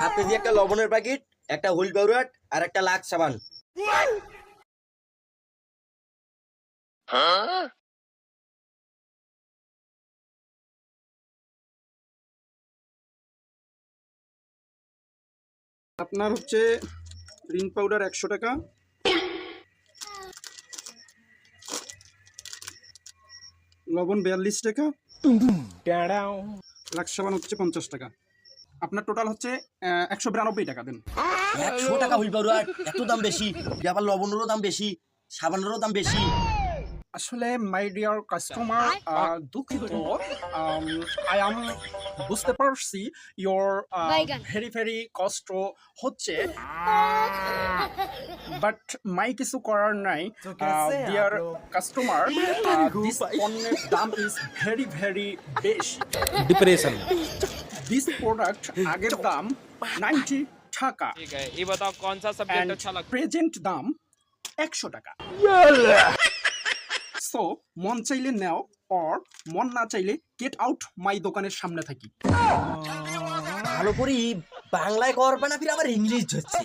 Half KG একটা লবণের packet, একটা হুইল পাউডার আর একটা লাক্স সাবান। আপনার হচ্ছে রিন পাউডার 100 টাকা, লবণ 42 টাকা, লাক্স সাবান হচ্ছে 50 টাকা। আপনার টোটাল হচ্ছে 192 টাকা দেন। 100 টাকা হুইল পাউডার, এত দাম বেশি? আবার লবণেরও দাম বেশি, সাবানেরও দাম বেশি। আসলে মাই ডিয়ার কাস্টমার, দুঃখিত, আই এম বুঝতে পারছি ইয়োর ভেরি ভেরি কষ্ট হচ্ছে, বাট মাই কিছু করার নাই। ডিয়ার কাস্টমার, দিস পণ্যের দাম ইজ ভেরি ভেরি বেশি। डिप्रेशन দিস প্রোডাক্ট আগের দাম 90 টাকা ठीक है, ये बताओ कौन सा सब्जेक्ट and अच्छा लगता है? প্রেজেন্ট দাম 100 টাকা। সো মন চাইলে নাও, অর মন না চাইলে গেট আউট মাই দোকানের সামনে থাকি। ভালো করি বাংলায় করবে না, ফির আবার ইংলিশ হচ্ছে।